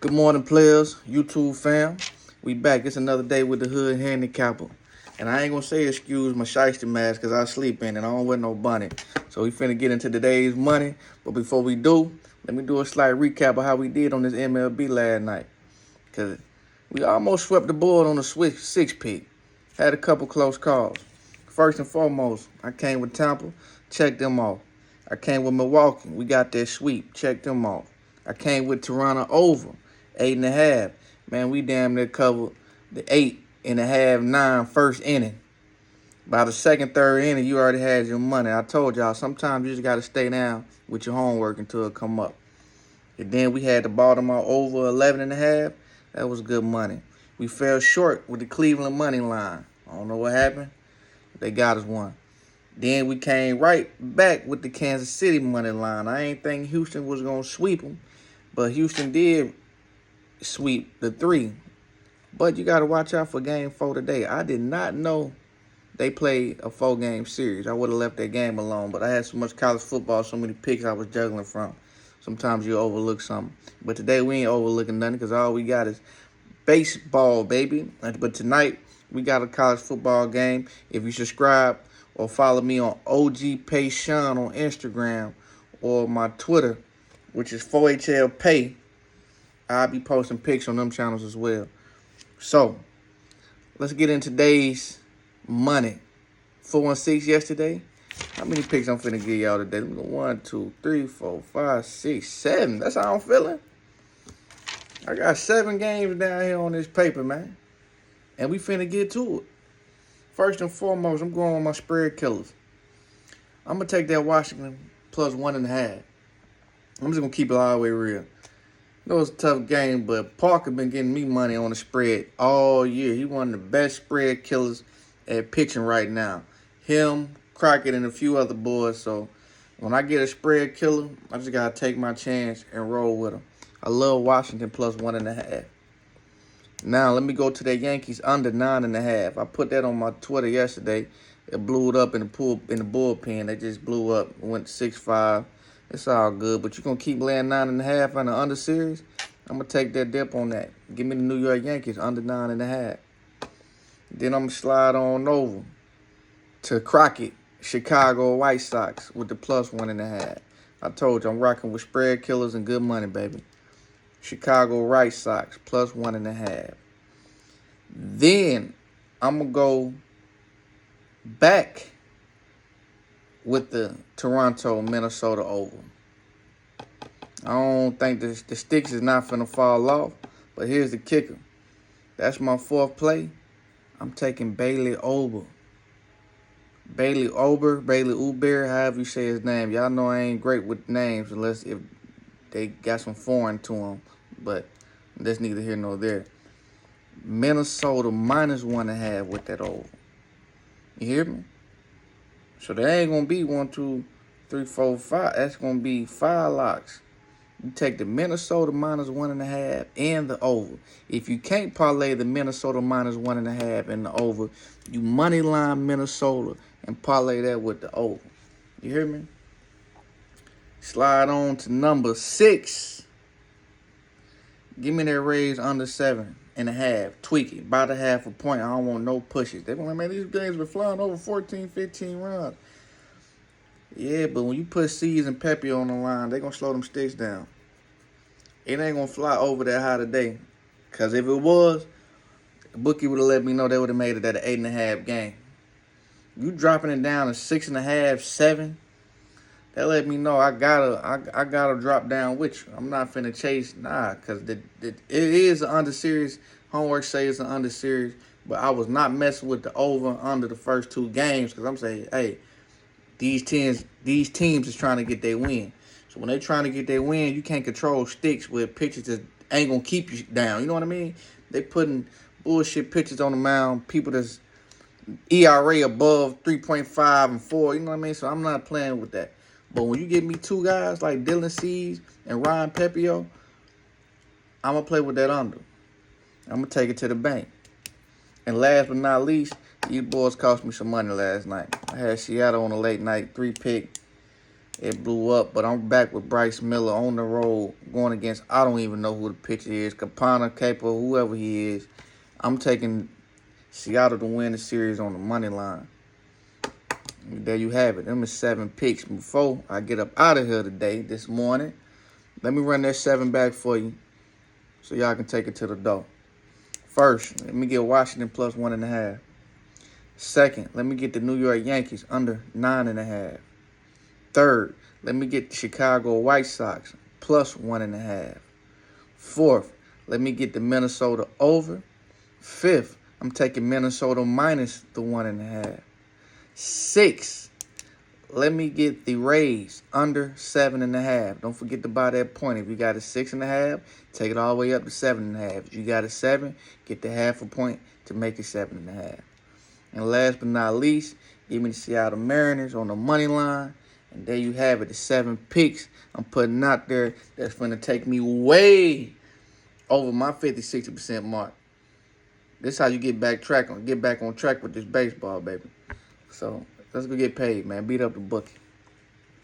Good morning, players, YouTube fam. We back. It's another day with the Hood Handicapper. And I ain't gonna say excuse my shiesty mask because I sleep in and I don't wear no bunny. So we finna get into today's money. But before we do, let me do a slight recap of how we did on this MLB last night. Because we almost swept the board on the six pick. Had a couple close calls. First and foremost, I came with Tampa, checked them off. I came with Milwaukee, we got that sweep, checked them off. I came with Toronto over, 8.5. Man, we damn near covered the 8.5, 9 first inning. By the second, third inning, you already had your money. I told y'all, sometimes you just got to stay down with your homework until it come up. And then we had the Baltimore over 11.5. That was good money. We fell short with the Cleveland money line. I don't know what happened. They got us one. Then we came right back with the Kansas City money line. I ain't think Houston was going to sweep them, but Houston did sweep the 3. But you got to watch out for Game 4 today. I did not know they played a 4-game series. I would have left that game alone, but I had so much college football, so many picks I was juggling from. Sometimes you overlook something. But today we ain't overlooking nothing because all we got is baseball, baby. But tonight we got a college football game. If you subscribe or follow me on OG Pay Sean on Instagram or my Twitter, which is 4HL Pay, I'll be posting pics on them channels as well. So, let's get in today's money. 4-6 yesterday. How many picks I'm finna give y'all today? Let me go 1, 2, 3, 4, 5, 6, 7. That's how I'm feeling. I got 7 games down here on this paper, man. And we finna get to it. First and foremost, I'm going with my spread killers. I'm going to take that Washington plus 1.5. I'm just going to keep it all the way real. It was a tough game, but Parker been getting me money on the spread all year. He one of the best spread killers at pitching right now. Him, Crockett, and a few other boys. So when I get a spread killer, I just got to take my chance and roll with him. I love Washington plus 1.5. Now, let me go to the Yankees under 9.5. I put that on my Twitter yesterday. It blew it up in the bullpen. They just blew up. Went 6-5. It's all good. But you're going to keep laying 9.5 on the under series? I'm going to take that dip on that. Give me the New York Yankees under 9.5. Then I'm going to slide on over to Crockett, Chicago White Sox with the plus 1.5. I told you I'm rocking with spread killers and good money, baby. Chicago White Sox plus 1.5. Then I'm going to go back with the Toronto, Minnesota over. I don't think the sticks is not finna fall off, but here's the kicker. That's my 4th play. I'm taking Bailey Ober. Bailey Uber, however you say his name. Y'all know I ain't great with names unless if they got some foreign to them, but that's neither here nor there. Minnesota minus 1.5 with that over. You hear me? So there ain't going to be 1, 2, 3, 4, 5. That's going to be 5 locks. You take the Minnesota minus 1.5 and the over. If you can't parlay the Minnesota minus 1.5 and the over, you money line Minnesota and parlay that with the over. You hear me? Slide on to number 6. Give me that Rays under 7.5. Tweak it. By the half a point. I don't want no pushes. They're going to man, these games been flying over 14, 15 runs. Yeah, but when you put C's and Pepe on the line, they're going to slow them sticks down. It ain't going to fly over that high today. Because if it was, the bookie would have let me know they would have made it at an 8.5 game. You dropping it down to 6.5, 7. That let me know I gotta drop down with you. I'm not finna chase, because it is an under series. Homework says it's an under series, but I was not messing with the over and under the first 2 games because I'm saying, hey, these teams is trying to get their win. So when they trying to get their win, you can't control sticks with pitchers that ain't gonna keep you down. You know what I mean? They putting bullshit pitchers on the mound, people that's ERA above 3.5 and 4. You know what I mean? So I'm not playing with that. But when you give me 2 guys like Dylan Cease and Ryan Pepio, I'm going to play with that under. I'm going to take it to the bank. And last but not least, these boys cost me some money last night. I had Seattle on a late night 3-pick. It blew up, but I'm back with Bryce Miller on the road, going against, I don't even know who the pitcher is, Capana, Capo, whoever he is. I'm taking Seattle to win the series on the money line. There you have it. Them is 7 picks. Before I get up out of here today, this morning, let me run that 7 back for you so y'all can take it to the door. First, let me get Washington plus 1.5. Second, let me get the New York Yankees under 9.5. Third, let me get the Chicago White Sox plus 1.5. Fourth, let me get the Minnesota over. Fifth, I'm taking Minnesota minus the 1.5. Sixth, let me get the Rays under 7.5. Don't forget to buy that point. If you got a 6.5, take it all the way up to 7.5. If you got a 7, get the 0.5 point to make it 7.5. And last but not least, give me the Seattle Mariners on the money line. And there you have it, the 7 picks I'm putting out there that's going to take me way over my 50-60% mark. This is how you get back on track with this baseball, baby. So let's go get paid, man. Beat up the bookie.